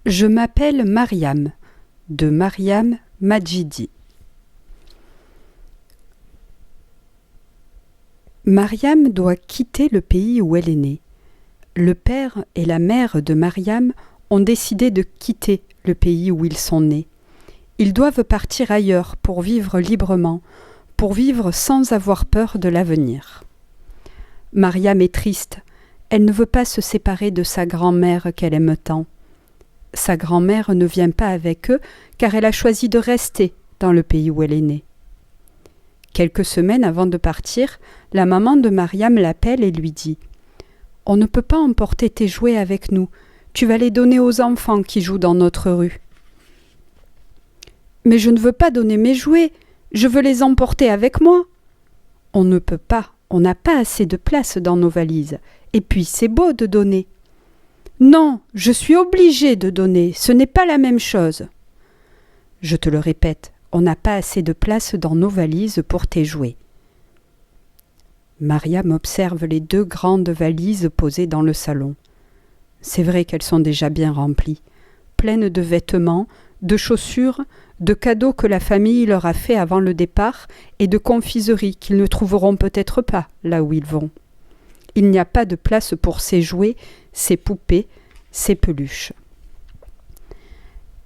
Je m'appelle Mariam, de Mariam Majidi. Mariam doit quitter le pays où elle est née. Le père et la mère de Mariam ont décidé de quitter le pays où ils sont nés. Ils doivent partir ailleurs pour vivre librement, pour vivre sans avoir peur de l'avenir. Mariam est triste. Elle ne veut pas se séparer de sa grand-mère qu'elle aime tant. Sa grand-mère ne vient pas avec eux car elle a choisi de rester dans le pays où elle est née. Quelques semaines avant de partir, la maman de Mariam l'appelle et lui dit « On ne peut pas emporter tes jouets avec nous, tu vas les donner aux enfants qui jouent dans notre rue. »« Mais je ne veux pas donner mes jouets, je veux les emporter avec moi. »« On ne peut pas, on n'a pas assez de place dans nos valises, et puis c'est beau de donner. »« Non, je suis obligée de donner, ce n'est pas la même chose. »« Je te le répète, on n'a pas assez de place dans nos valises pour tes jouets. » Mariam observe les 2 grandes valises posées dans le salon. C'est vrai qu'elles sont déjà bien remplies, pleines de vêtements, de chaussures, de cadeaux que la famille leur a fait avant le départ et de confiseries qu'ils ne trouveront peut-être pas là où ils vont. Il n'y a pas de place pour ses jouets, ses poupées, ses peluches.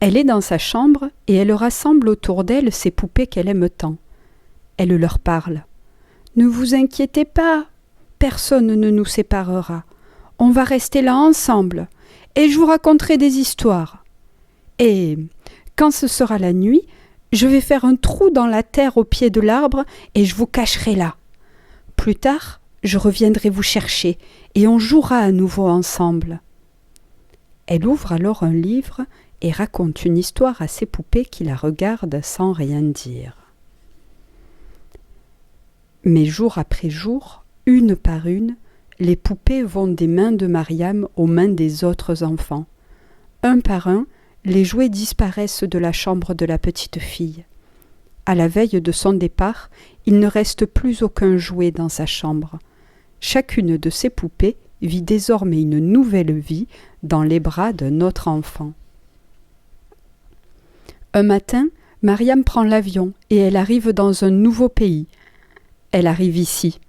Elle est dans sa chambre et elle rassemble autour d'elle ses poupées qu'elle aime tant. Elle leur parle. « Ne vous inquiétez pas, personne ne nous séparera. On va rester là ensemble et je vous raconterai des histoires. Et quand ce sera la nuit, je vais faire un trou dans la terre au pied de l'arbre et je vous cacherai là. Plus tard, je reviendrai vous chercher et on jouera à nouveau ensemble. » Elle ouvre alors un livre et raconte une histoire à ses poupées qui la regardent sans rien dire. Mais jour après jour, une par une, les poupées vont des mains de Mariam aux mains des autres enfants. Un par un, les jouets disparaissent de la chambre de la petite fille. À la veille de son départ, il ne reste plus aucun jouet dans sa chambre. Chacune de ces poupées vit désormais une nouvelle vie dans les bras d'un autre enfant. Un matin, Mariam prend l'avion et elle arrive dans un nouveau pays. Elle arrive ici.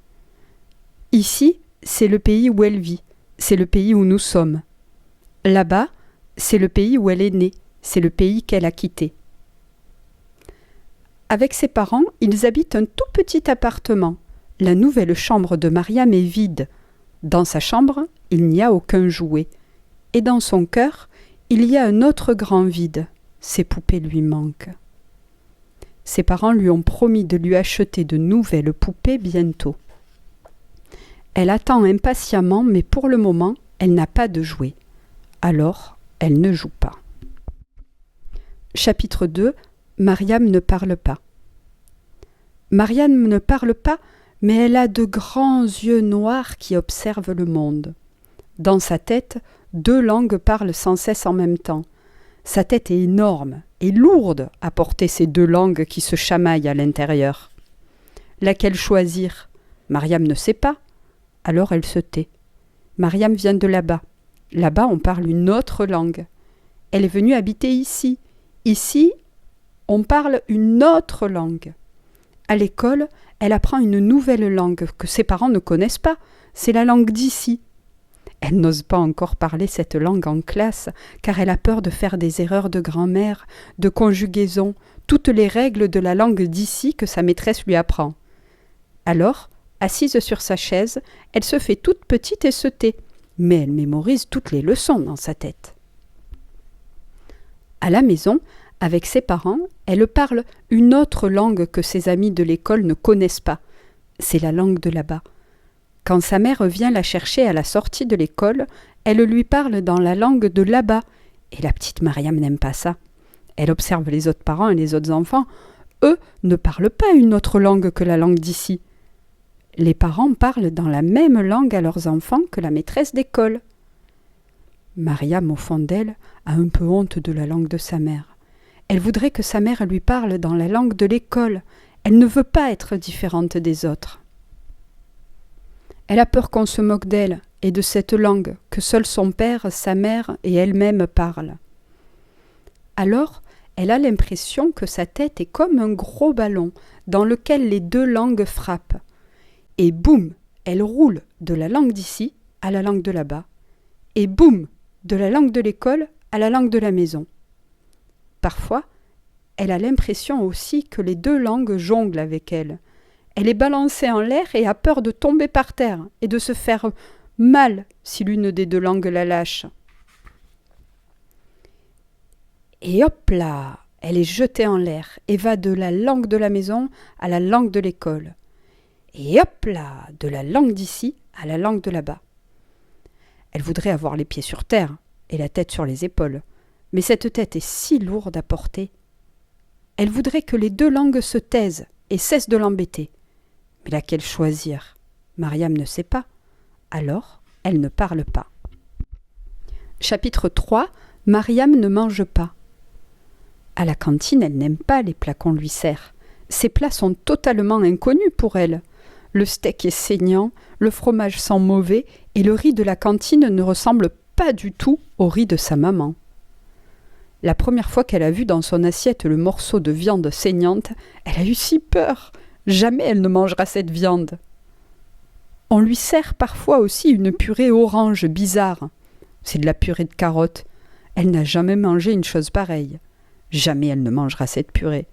Ici, c'est le pays où elle vit, c'est le pays où nous sommes. Là-bas, c'est le pays où elle est née, c'est le pays qu'elle a quitté. Avec ses parents, ils habitent un tout petit appartement. La nouvelle chambre de Mariam est vide. Dans sa chambre, il n'y a aucun jouet. Et dans son cœur, il y a un autre grand vide. Ses poupées lui manquent. Ses parents lui ont promis de lui acheter de nouvelles poupées bientôt. Elle attend impatiemment, mais pour le moment, elle n'a pas de jouets. Alors, elle ne joue pas. Chapitre 2. Mariam ne parle pas. Mariam ne parle pas, mais elle a de grands yeux noirs qui observent le monde. Dans sa tête, 2 langues parlent sans cesse en même temps. Sa tête est énorme et lourde à porter ces 2 langues qui se chamaillent à l'intérieur. Laquelle choisir ? Mariam ne sait pas. Alors elle se tait. Mariam vient de là-bas. Là-bas, on parle une autre langue. Elle est venue habiter ici. Ici, on parle une autre langue. À l'école, elle apprend une nouvelle langue que ses parents ne connaissent pas. C'est la langue d'ici. Elle n'ose pas encore parler cette langue en classe, car elle a peur de faire des erreurs de grammaire, de conjugaison, toutes les règles de la langue d'ici que sa maîtresse lui apprend. Alors, assise sur sa chaise, elle se fait toute petite et se tait, mais elle mémorise toutes les leçons dans sa tête. À la maison, avec ses parents, elle parle une autre langue que ses amis de l'école ne connaissent pas. C'est la langue de là-bas. Quand sa mère vient la chercher à la sortie de l'école, elle lui parle dans la langue de là-bas. Et la petite Mariam n'aime pas ça. Elle observe les autres parents et les autres enfants. Eux ne parlent pas une autre langue que la langue d'ici. Les parents parlent dans la même langue à leurs enfants que la maîtresse d'école. Mariam, au fond d'elle, a un peu honte de la langue de sa mère. Elle voudrait que sa mère lui parle dans la langue de l'école. Elle ne veut pas être différente des autres. Elle a peur qu'on se moque d'elle et de cette langue que seul son père, sa mère et elle-même parlent. Alors, elle a l'impression que sa tête est comme un gros ballon dans lequel les deux langues frappent. Et boum, elle roule de la langue d'ici à la langue de là-bas. Et boum, de la langue de l'école à la langue de la maison. Parfois, elle a l'impression aussi que les deux langues jonglent avec elle. Elle est balancée en l'air et a peur de tomber par terre et de se faire mal si l'une des deux langues la lâche. Et hop là, elle est jetée en l'air et va de la langue de la maison à la langue de l'école. Et hop là, de la langue d'ici à la langue de là-bas. Elle voudrait avoir les pieds sur terre et la tête sur les épaules, mais cette tête est si lourde à porter. Elle voudrait que les deux langues se taisent et cessent de l'embêter. Mais laquelle choisir? Mariam ne sait pas. Alors, elle ne parle pas. Chapitre 3. Mariam ne mange pas. À la cantine, elle n'aime pas les plats qu'on lui sert. Ces plats sont totalement inconnus pour elle. Le steak est saignant, le fromage sent mauvais et le riz de la cantine ne ressemble pas du tout au riz de sa maman. La première fois qu'elle a vu dans son assiette le morceau de viande saignante, elle a eu si peur. Jamais elle ne mangera cette viande. On lui sert parfois aussi une purée orange bizarre. C'est de la purée de carottes. Elle n'a jamais mangé une chose pareille. Jamais elle ne mangera cette purée.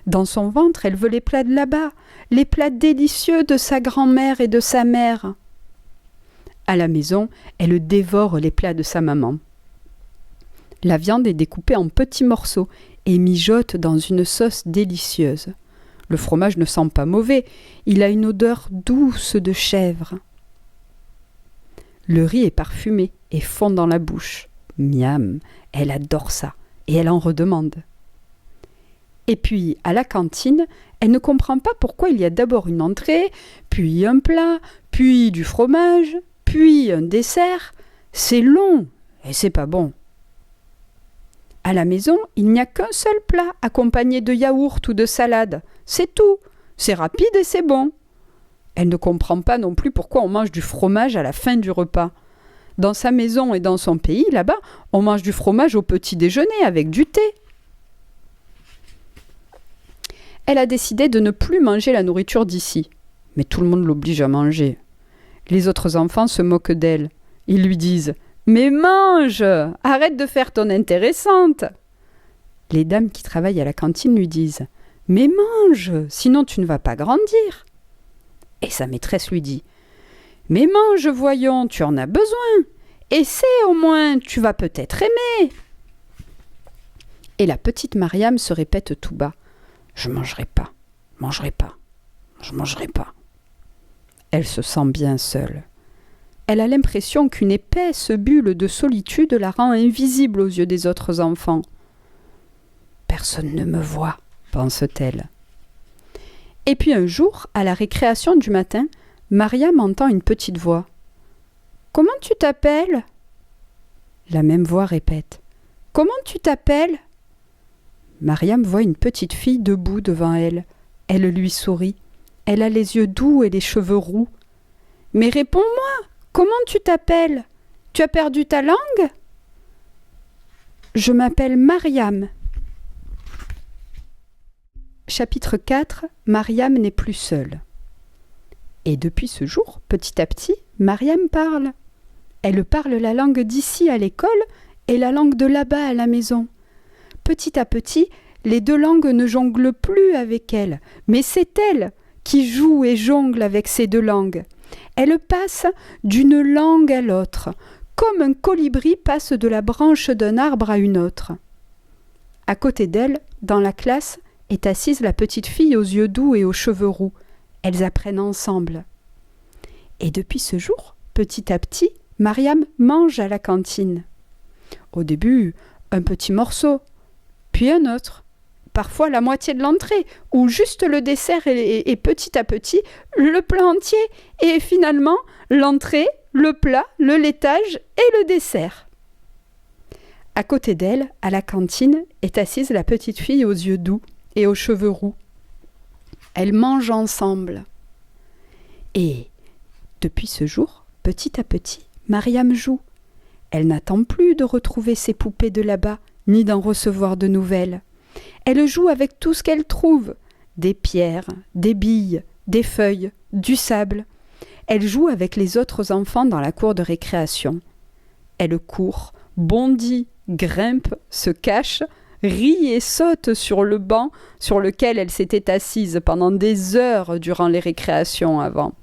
Dans son ventre, elle veut les plats de là-bas, les plats délicieux de sa grand-mère et de sa mère. À la maison, elle dévore les plats de sa maman. La viande est découpée en petits morceaux et mijote dans une sauce délicieuse. Le fromage ne sent pas mauvais, il a une odeur douce de chèvre. Le riz est parfumé et fond dans la bouche. Miam, elle adore ça et elle en redemande. Et puis, à la cantine, elle ne comprend pas pourquoi il y a d'abord une entrée, puis un plat, puis du fromage, puis un dessert. C'est long et c'est pas bon. À la maison, il n'y a qu'un seul plat accompagné de yaourt ou de salade. C'est tout. C'est rapide et c'est bon. Elle ne comprend pas non plus pourquoi on mange du fromage à la fin du repas. Dans sa maison et dans son pays, là-bas, on mange du fromage au petit déjeuner avec du thé. Elle a décidé de ne plus manger la nourriture d'ici. Mais tout le monde l'oblige à manger. Les autres enfants se moquent d'elle. Ils lui disent « Mais mange! Arrête de faire ton intéressante !» Les dames qui travaillent à la cantine lui disent « Mais mange, sinon tu ne vas pas grandir !» Et sa maîtresse lui dit « Mais mange, voyons, tu en as besoin. Essaie au moins, tu vas peut-être aimer. » Et la petite Mariam se répète tout bas « Je mangerai pas, je mangerai pas. » Elle se sent bien seule. Elle a l'impression qu'une épaisse bulle de solitude la rend invisible aux yeux des autres enfants. « Personne ne me voit, » pense-t-elle. Et puis un jour, à la récréation du matin, Mariam entend une petite voix. « Comment tu t'appelles ?» La même voix répète. « Comment tu t'appelles ?» Mariam voit une petite fille debout devant elle. Elle lui sourit. Elle a les yeux doux et les cheveux roux. « Mais réponds-moi, comment tu t'appelles? Tu as perdu ta langue ?»« Je m'appelle Mariam. » Chapitre 4. Mariam n'est plus seule. Et depuis ce jour, petit à petit, Mariam parle. Elle parle la langue d'ici à l'école et la langue de là-bas à la maison. Petit à petit, les deux langues ne jonglent plus avec elle, mais c'est elle qui joue et jongle avec ces deux langues. Elle passe d'une langue à l'autre, comme un colibri passe de la branche d'un arbre à une autre. À côté d'elle, dans la classe, est assise la petite fille aux yeux doux et aux cheveux roux. Elles apprennent ensemble. Et depuis ce jour, petit à petit, Mariam mange à la cantine. Au début, un petit morceau, puis un autre, parfois la moitié de l'entrée, ou juste le dessert et petit à petit, le plat entier, et finalement l'entrée, le plat, le laitage et le dessert. À côté d'elle, à la cantine, est assise la petite fille aux yeux doux et aux cheveux roux. Elles mangent ensemble. Et, depuis ce jour, petit à petit, Mariam joue. Elle n'attend plus de retrouver ses poupées de là-bas, ni d'en recevoir de nouvelles. Elle joue avec tout ce qu'elle trouve, des pierres, des billes, des feuilles, du sable. Elle joue avec les autres enfants dans la cour de récréation. Elle court, bondit, grimpe, se cache, rit et saute sur le banc sur lequel elle s'était assise pendant des heures durant les récréations avant.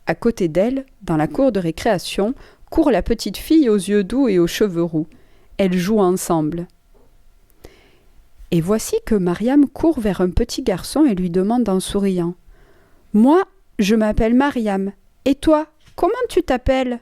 À côté d'elle, dans la cour de récréation, court la petite fille aux yeux doux et aux cheveux roux. Elles jouent ensemble. Et voici que Mariam court vers un petit garçon et lui demande en souriant : « Moi, je m'appelle Mariam. Et toi, comment tu t'appelles ?